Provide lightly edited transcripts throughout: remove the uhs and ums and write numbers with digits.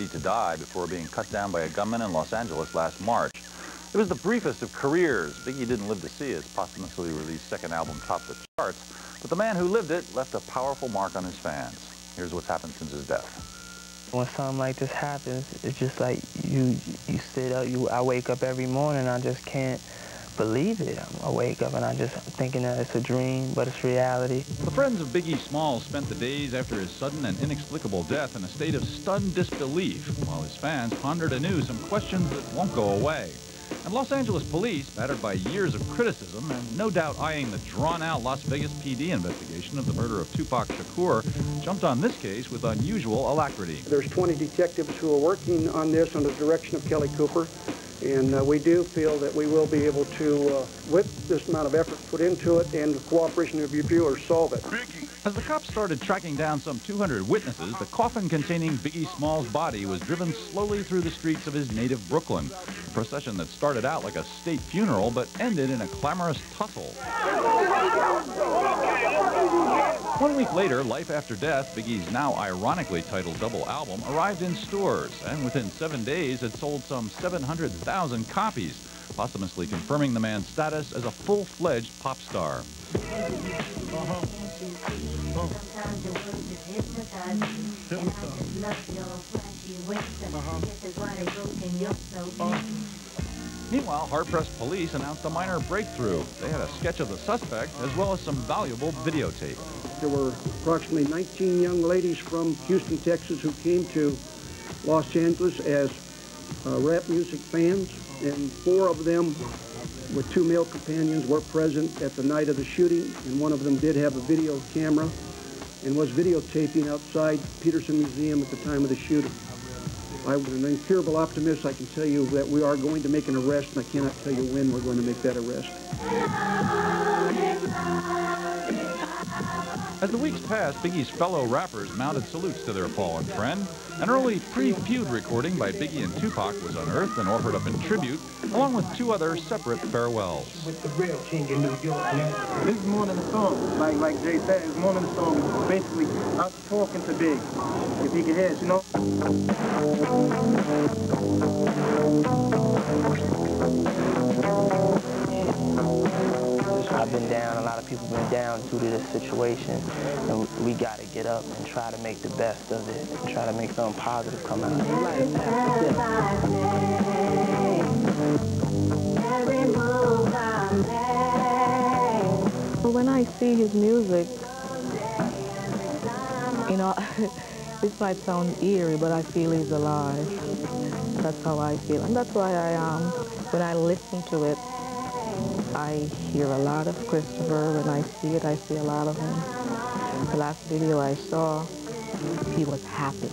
ready to die before being cut down by a gunman in Los Angeles last March. It was the briefest of careers. Biggie didn't live to see his posthumously released second album top the charts, but the man who lived it left a powerful mark on his fans. Here's what's happened since his death. When something like this happens, it's just like you sit up, I wake up every morning, I just can't believe it. I wake up and I just thinking that it's a dream, but it's reality. The friends of Biggie Smalls spent the days after his sudden and inexplicable death in a state of stunned disbelief, while his fans pondered anew some questions that won't go away. And Los Angeles police, battered by years of criticism and no doubt eyeing the drawn-out Las Vegas PD investigation of the murder of Tupac Shakur, jumped on this case with unusual alacrity. There's 20 detectives who are working on this under the direction of Kelly Cooper, and we do feel that we will be able to, with this amount of effort put into it and the cooperation of your viewers, solve it. As the cops started tracking down some 200 witnesses, the coffin containing Biggie Smalls' body was driven slowly through the streets of his native Brooklyn. A procession that started out like a state funeral but ended in a clamorous tussle. 1 week later, Life After Death, Biggie's now ironically titled double album, arrived in stores, and within 7 days had sold some 700,000 copies, posthumously confirming the man's status as a full-fledged pop star. Meanwhile, hard-pressed police announced a minor breakthrough. They had a sketch of the suspect, as well as some valuable videotape. There were approximately 19 young ladies from Houston, Texas, who came to Los Angeles as rap music fans, and 4 of them, with 2 male companions, were present at the night of the shooting, and one of them did have a video camera and was videotaping outside Peterson Museum at the time of the shooting. I'm an incurable optimist. I can tell you that we are going to make an arrest, and I cannot tell you when we're going to make that arrest. As the weeks passed, Biggie's fellow rappers mounted salutes to their fallen friend. An early pre-feud recording by Biggie and Tupac was unearthed and offered up in tribute, along with 2 other separate farewells. With the real king in New York, man. This is more than a song. Like Jay said, it's more than a song. Basically, I was talking to Big. If he could hear us, you know? I've been down, a lot of people have been down due to this situation, and we got to get up and try to make the best of it, and try to make something positive come out of it. When I see his music, you know, this might sound eerie, but I feel he's alive. That's how I feel, and that's why when I listen to it, I hear a lot of Christopher. When I see it, I see a lot of him. The last video I saw, he was happy.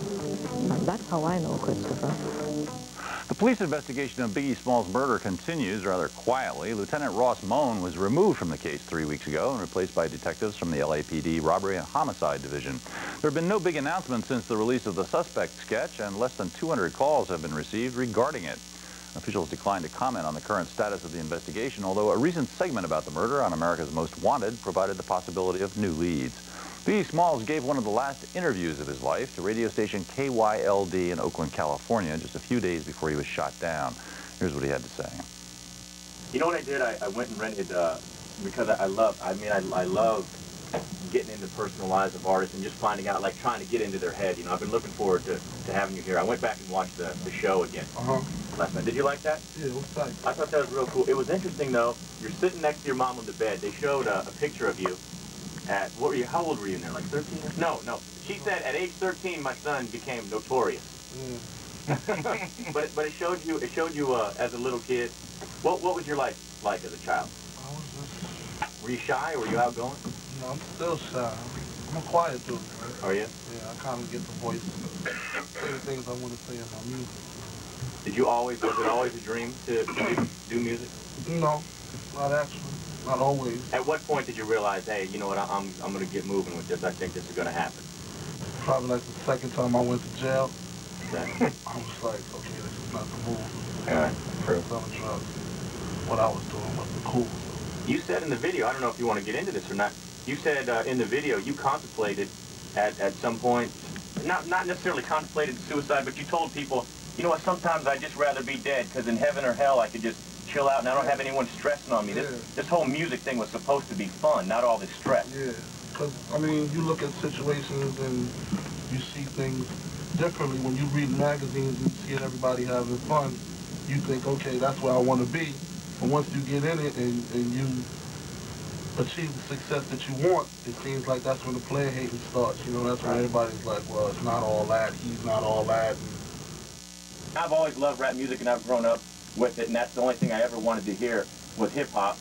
And that's how I know Christopher. The police investigation of Biggie Smalls' murder continues rather quietly. Lieutenant Ross Moan was removed from the case 3 weeks ago and replaced by detectives from the LAPD Robbery and Homicide Division. There have been no big announcements since the release of the suspect sketch, and less than 200 calls have been received regarding it. Officials declined to comment on the current status of the investigation, although a recent segment about the murder on America's Most Wanted provided the possibility of new leads. Biggie Smalls gave one of the last interviews of his life to radio station KYLD in Oakland, California, just a few days before he was shot down. Here's what he had to say. You know what I did? I went and rented, because I love getting into personal lives of artists and just finding out, like trying to get into their head. You know, I've been looking forward to having you here. I went back and watched the show again. Last night. Did you like that? Yeah, it was tight. I thought that was real cool. It was interesting, though. You're sitting next to your mom on the bed. They showed a picture of you at, what were you, how old were you in there, like 13? No. She said at age 13, my son became Notorious. but it showed you as a little kid. What was your life like as a child? I was just... Were you shy or were you outgoing? No, I'm still shy. I'm a quiet dude, right? Are you? Yeah, I kind of get the voice and say the things I want to say in my music. Was it always a dream to do music? No, not actually. Not always. At what point did you realize, hey, you know what, I'm going to get moving with this. I think this is going to happen. Probably like the second time I went to jail. Okay. I was like, okay, this is not the move. Yeah, true. Selling drugs. What I was doing wasn't cool. You said in the video, I don't know if you want to get into this or not, you said in the video you contemplated at some point not necessarily contemplated suicide, but you told people, you know what, sometimes I'd just rather be dead, because in heaven or hell I could just chill out and I don't have anyone stressing on me. This whole music thing was supposed to be fun, not all this stress. Yeah, because, I mean, you look at situations and you see things differently. When you read magazines and see everybody having fun, you think, okay, that's where I want to be. And once you get in it and you achieve the success that you want, it seems like that's when the player hating starts. You know, that's when everybody's like, well, it's not all that, he's not all that. I've always loved rap music, and I've grown up with it, and that's the only thing I ever wanted to hear was hip-hop.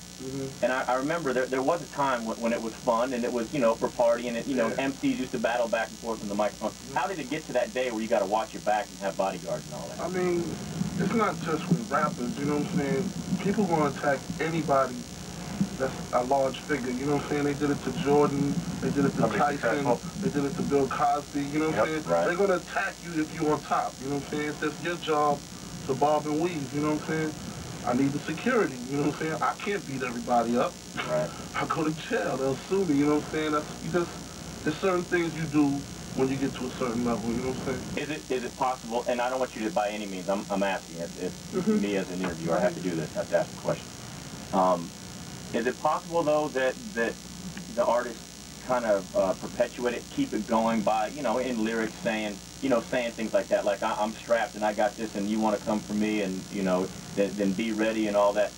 And I remember there was a time when it was fun, and it was, you know, for partying, and, you know, MCs used to battle back and forth on the microphone. How did it get to that day where you got to watch your back and have bodyguards and all that? I mean, it's not just with rappers, you know what I'm saying? People going to attack anybody that's a large figure, you know what I'm saying? They did it to Jordan, they did it to Tyson, they did it to Bill Cosby, you know what I'm saying? They're going to attack you if you're on top, you know what I'm saying? It's just your job to bob and weave, you know what I'm saying? I need the security, you know what I'm saying? I can't beat everybody up. I go to jail, they'll sue me, you know what I'm saying? There's certain things you do when you get to a certain level, you know what I'm saying? Is it possible, and I don't want you to by any means, I'm asking, if me as an interviewer, I have to do this, I have to ask the question. Is it possible, though, that the artists kind of perpetuate it, keep it going by, you know, in lyrics saying things like that, like I'm strapped and I got this and you want to come for me and, you know, then be ready and all that.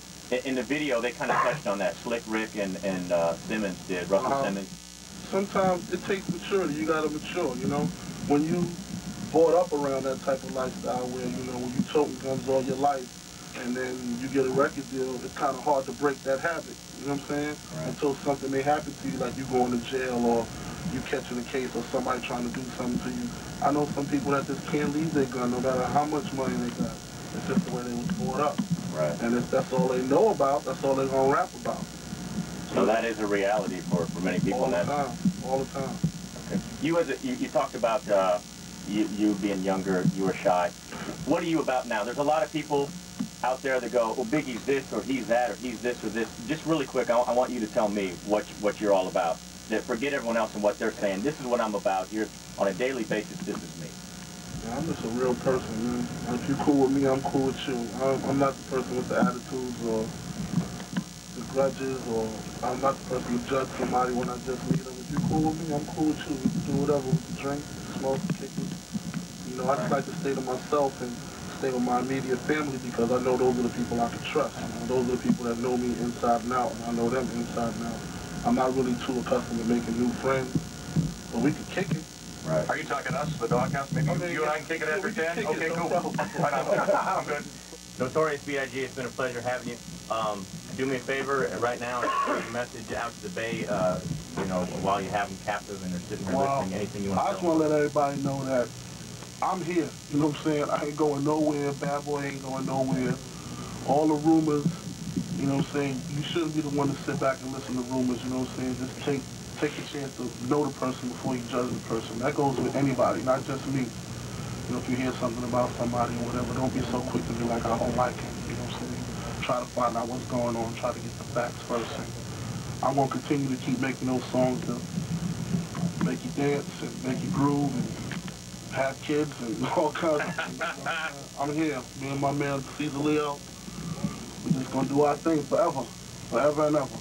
In the video, they kind of touched on that. Slick Rick and Simmons did, Russell Simmons. Sometimes it takes maturity. You got to mature, you know. When you brought up around that type of lifestyle where, you know, when you toting guns all your life, and then you get a record deal, it's kind of hard to break that habit, you know what I'm saying? Until something may happen to you, like you going to jail or you catching a case or somebody trying to do something to you. I know some people that just can't leave their gun no matter how much money they got. It's just the way they was brought up. And if that's all they know about, that's all they're going to rap about. So that is a reality for many people. All the time. All the time. Okay. You talked about you being younger, you were shy. What are you about now? There's a lot of people out there that go, well, Biggie's this, or he's that, or he's this, or this. Just really quick, I want you to tell me what you're all about. That forget everyone else and what they're saying. This is what I'm about here. On a daily basis, this is me. Yeah, I'm just a real person, man. If you're cool with me, I'm cool with you. I'm not the person with the attitudes or the grudges, or I'm not the person to judge somebody when I just meet them. If you're cool with me, I'm cool with you. We can do whatever. We can drink, smoke, kick it. You know, I just like to stay to myself and stay with my immediate family because I know those are the people I can trust. You know, those are the people that know me inside and out, and I know them inside and out. I'm not really too accustomed to making new friends, but we can kick it. Are you talking us, the doghouse? Maybe you and I can kick it after 10? Okay, cool. I'm good. Notorious B.I.G., it's been a pleasure having you. Do me a favor right now and send a message out to the Bay, you know, while you have them captive and they're sitting here listening. Anything you want to tell them? I just want to let everybody know that I'm here, you know what I'm saying? I ain't going nowhere. Bad Boy ain't going nowhere. All the rumors, you know what I'm saying? You shouldn't be the one to sit back and listen to rumors, you know what I'm saying? Just take a chance to know the person before you judge the person. That goes with anybody, not just me. You know, if you hear something about somebody or whatever, don't be so quick to be like, I don't like it, you know what I'm saying? Try to find out what's going on, try to get the facts first. And I'm going to continue to keep making those songs to make you dance and make you groove and have kids and all kinds of things. I'm here. Me and my man, Cesar Leo. We're just going to do our thing forever. Forever and ever.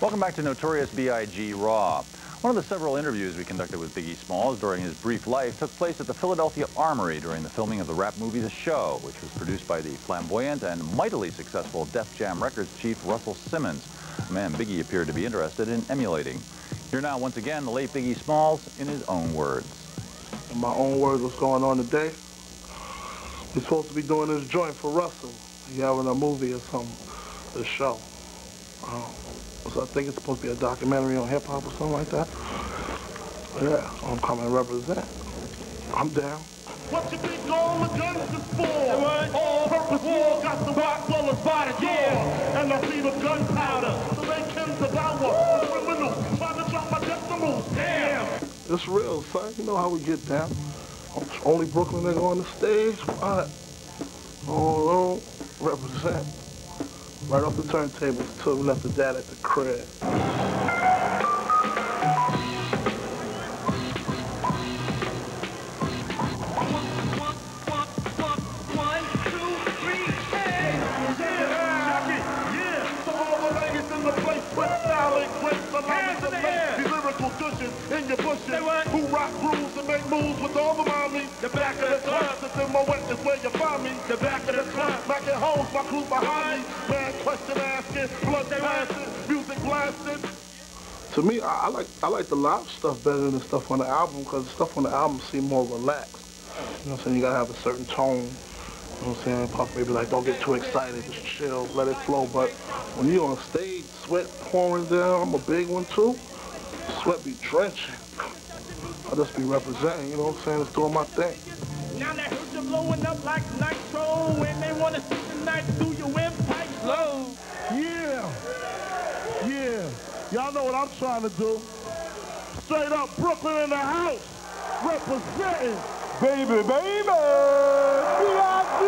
Welcome back to Notorious B.I.G. Raw. One of the several interviews we conducted with Biggie Smalls during his brief life took place at the Philadelphia Armory during the filming of the rap movie The Show, which was produced by the flamboyant and mightily successful Def Jam Records chief Russell Simmons, a man Biggie appeared to be interested in emulating. Here now, once again, the late Biggie Smalls in his own words. In my own words, what's going on today? We're supposed to be doing this joint for Russell. He's having a movie or something, The Show. So I think it's supposed to be a documentary on hip-hop or something like that. Yeah, I'm coming to represent. I'm down. What you think all the guns is for? All-purpose war got the rock bullets by the door. And I see the gunpowder, so they can devour the criminals, trying to drop my decimals. Damn! It's real, son. You know how we get down. Only Brooklyn nigga on the stage. What? All alone, represent. Right off the turntables till we left the dad at the crib. in your bushes. Who rock grooves and make moves with all the mommies. The back of the club. That's in my wet is where you find me. The back of the club. Knocking holes, my crew behind me. Man, question asking, blood passing, music blasting. To me, I like the live stuff better than the stuff on the album because the stuff on the album seems more relaxed. You know what I'm saying? You gotta have a certain tone. You know what I'm saying? Puff maybe like, don't get too excited, just chill, let it flow. But when you're on stage, sweat pouring down, I'm a big one too. Sweat be drenching. I just be representing, you know what I'm saying? Just doing my thing. Now that hoods are blowing up like nitro, and they want to see the night through your windpipe slow. Yeah. Yeah. Y'all know what I'm trying to do. Straight up Brooklyn in the house. Representing. Baby, baby. B.I.G.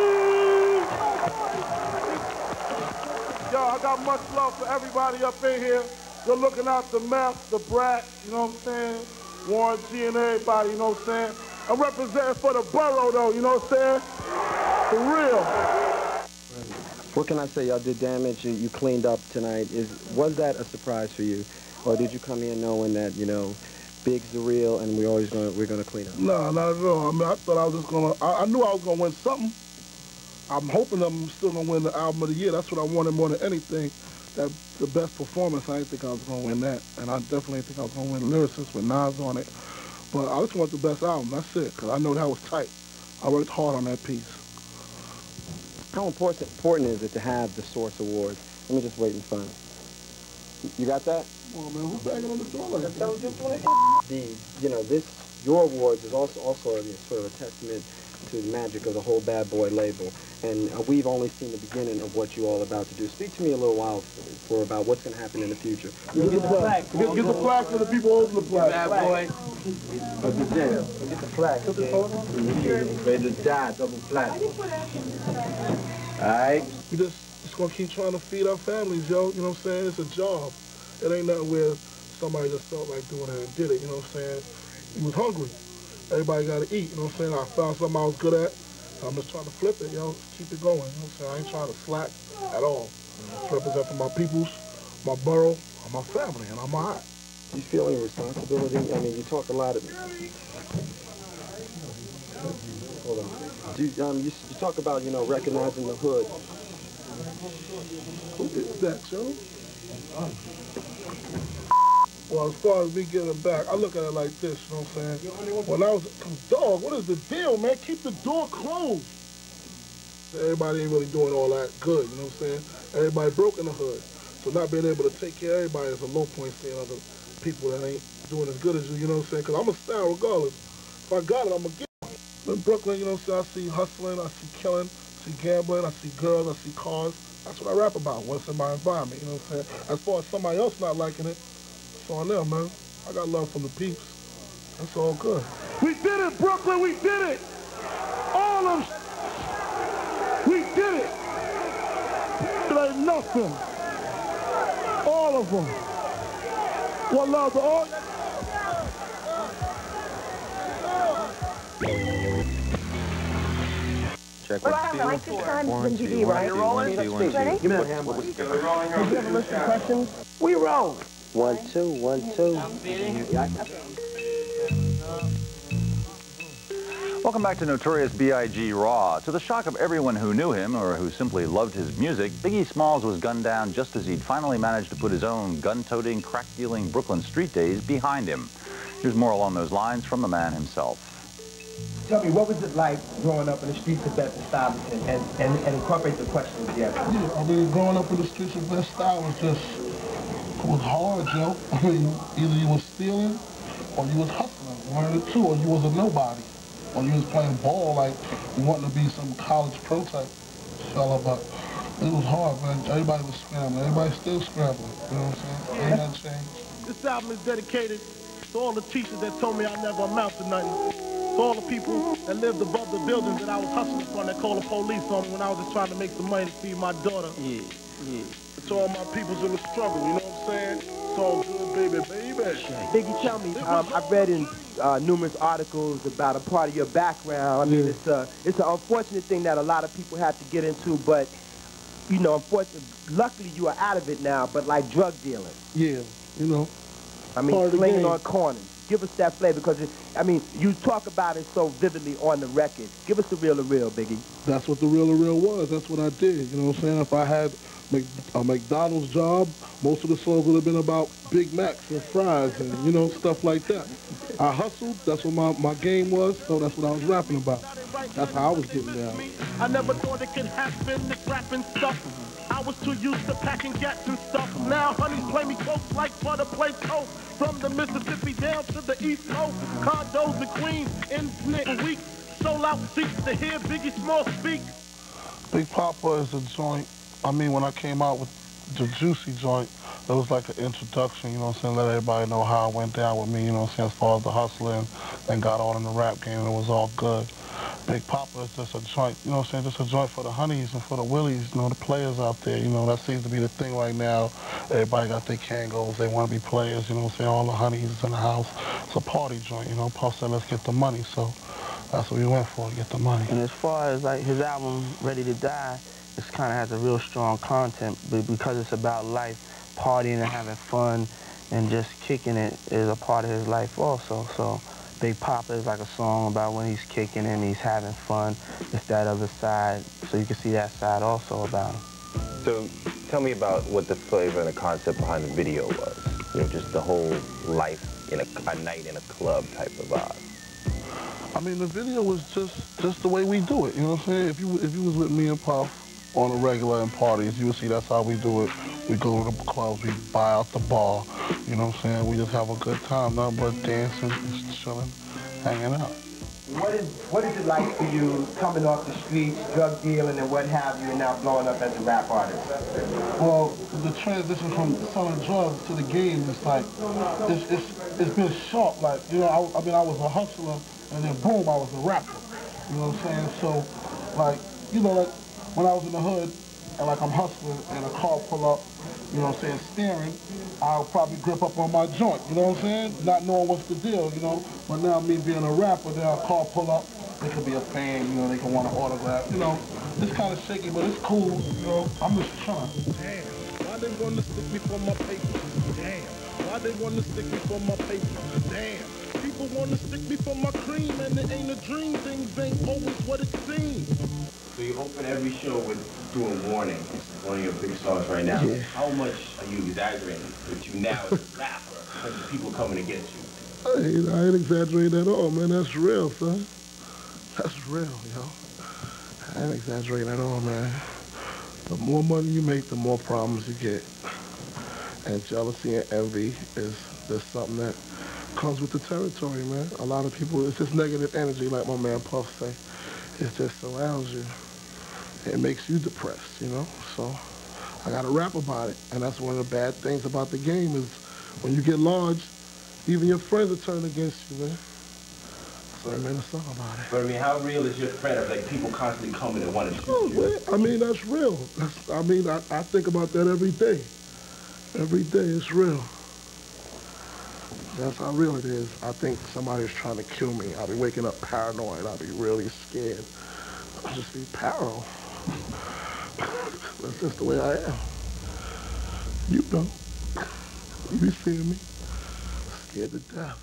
Yo, I got much love for everybody up in here. You're looking out the meth, the brat, you know what I'm saying? Warren G and everybody, you know what I'm saying? I'm representing for the borough though, you know what I'm saying? For real. What can I say? Y'all did damage. You cleaned up tonight. Was that a surprise for you, or did you come in knowing that Big's the real and we're gonna clean up? No, not at all. I mean, I thought I was just gonna. I knew I was gonna win something. I'm hoping I'm still gonna win the album of the year. That's what I wanted more than anything. That the best performance. I didn't think I was gonna win that, and I definitely think I was gonna win lyricist with Nas on it. But I just want the best album. That's it, because I know that was tight. I worked hard on that piece. How important is it to have the Source Awards? Let me just wait and find. You got that? Come on, man. Who's banging on the door like that? Your awards is also sort of a testament to the magic of the whole Bad Boy label. And we've only seen the beginning of what you're all about to do. Speak to me a little while about what's going to happen in the future. Get the flag. Get the flag for the people holding the flag. Bad Boy. Get the flag. Ready to die, double flat. Alright? We just gonna keep trying to feed our families, yo. You know what I'm saying? It's a job. It ain't nothing where somebody just felt like doing it and did it, you know what I'm saying? He was hungry. Everybody gotta eat, you know what I'm saying? I found something I was good at. I'm just trying to flip it, yo. Keep it going, you know what I'm saying? I ain't trying to slack at all. Just represent for my peoples, my borough, and my family, and I'm all right. You feel any responsibility? I mean, you talk a lot of... Hold on. You talk about, recognizing the hood. Who did that, yo? Well, as far as me getting back, I look at it like this, you know what I'm saying? When I was, dog, what is the deal, man? Keep the door closed. Everybody ain't really doing all that good, you know what I'm saying? Everybody broke in the hood. So not being able to take care of everybody is a low point, seeing other people that ain't doing as good as you know what I'm saying? Because I'm a star regardless. If I got it, I'm going to get it. In Brooklyn, you know what I'm saying? I see hustling, I see killing, I see gambling, I see girls, I see cars. That's what I rap about, what's in my environment, you know what I'm saying? As far as somebody else not liking it, it's on them, man. I got love from the peeps. That's all good. We did it, Brooklyn, we did it! All of them. We did it! It ain't nothing. All of them. One love to all. Check Well, I have like this time when you be right. Ready? Give me that hammer. Do you have a list of questions? We roll. 1, 2, 1, 2. Welcome back to Notorious B.I.G. Raw. To the shock of everyone who knew him or who simply loved his music, Biggie Smalls was gunned down just as he'd finally managed to put his own gun-toting, crack-dealing Brooklyn street days behind him. Here's more along those lines from the man himself. Tell me, what was it like growing up in the streets of Bed-Stuy and incorporate the questions together? Yeah, I mean, growing up in the streets of Bed-Stuy was just, it was hard, yo. I mean, either you was stealing or you was hustling, one of the two, or you was a nobody. Or you was playing ball like you wanting to be some college pro type fella, but it was hard, man. Everybody was scrambling. Everybody's still scrambling, you know what I'm saying? Ain't nothing changed. This album is dedicated to all the teachers that told me I never amount to nothing. To all the people that lived above the buildings that I was hustling from that called the police on me when I was just trying to make some money to feed my daughter. Yeah. To all my peoples in the struggle, you know what I'm saying? It's all good, baby, baby. Biggie, tell me, I've read in numerous articles about a part of your background. I mean, it's an unfortunate thing that a lot of people have to get into, but, unfortunately, luckily you are out of it now, but like drug dealing. Yeah, you know. I mean, slinging on corners. Give us that flavor, because, I mean, you talk about it so vividly on the record. Give us the real Biggie. That's what the real was. That's what I did. You know what I'm saying? If I had a McDonald's job, most of the songs would have been about Big Macs and fries and, you know, stuff like that. I hustled. That's what my game was, so that's what I was rapping about. That's how I was getting down. I never thought it could happen, this rapping stuff. I was too used to packing gats and stuff. Now honeys play me close like butter play toast. From the Mississippi down to the East Coast, condos in Queens, in for weeks. Sold out seats to hear Biggie Smalls speak. Big Papa is a joint. I mean, when I came out with the Juicy joint, it was like an introduction, you know what I'm saying, let everybody know how it went down with me, you know what I'm saying, as far as the hustling, and got on in the rap game, and it was all good. Big Papa is just a joint, you know what I'm saying, just a joint for the honeys and for the willies, you know, the players out there, you know, that seems to be the thing right now. Everybody got their Kangos, they want to be players, you know what I'm saying, all the honeys in the house. It's a party joint, you know, Puff said, let's get the money, so that's what we went for, get the money. And as far as like his album, Ready to Die, it kind of has a real strong content, but because it's about life, partying and having fun and just kicking it is a part of his life also. So Big Papa is like a song about when he's kicking and he's having fun. It's that other side, so you can see that side also about him. So tell me about what the flavor and the concept behind the video was. You know, just the whole life in a night in a club type of vibe. I mean, the video was just the way we do it, you know what I'm saying? If you was with me and Puff on a regular in parties, you would see that's how we do it. We go to the clubs, we buy out the bar, you know what I'm saying? We just have a good time, nothing but dancing, just chilling, hanging out. What is it like for you coming off the streets, drug dealing and what have you, and now blowing up as a rap artist? Well, the transition from selling drugs to the game is like, it's been sharp. Like, you know, I mean, I was a hustler, and then boom, I was a rapper. You know what I'm saying? So, like, you know, like, when I was in the hood, and like I'm hustling, and a car pull up, you know what I'm saying, staring, I'll probably grip up on my joint, you know what I'm saying? Not knowing what's the deal, you know? But now me being a rapper, then a car pull up, they could be a fan, you know, they can want an autograph, you know? It's kind of shaky, but it's cool, you know? I'm just trying. Damn, why they want to stick me for my paper? Damn, why they want to stick me for my paper? Damn, people want to stick me for my cream, and it ain't a dream, things ain't always what it seems. So you open every show with doing Warning, one of your big songs right now. Yeah. How much are you exaggerating with you now as a rapper because of people coming to get you? I ain't exaggerating at all, man. That's real, son. That's real, yo. I ain't exaggerating at all, man. The more money you make, the more problems you get. And jealousy and envy is just something that comes with the territory, man. A lot of people, it's just negative energy, like my man Puff say. It just surrounds you. It makes you depressed, you know? So I gotta rap about it. And that's one of the bad things about the game is when you get large, even your friends will turn against you, man. So I made a song about it. But I mean, how real is your threat of like people constantly coming and wanting to shoot you? Man, I mean, that's real. I think about that every day. Every day, it's real. That's how real it is. I think somebody's trying to kill me. I'll be waking up paranoid. I'll be really scared. I'll just be paro. That's just the way I am. You know. You be seeing me. Scared to death.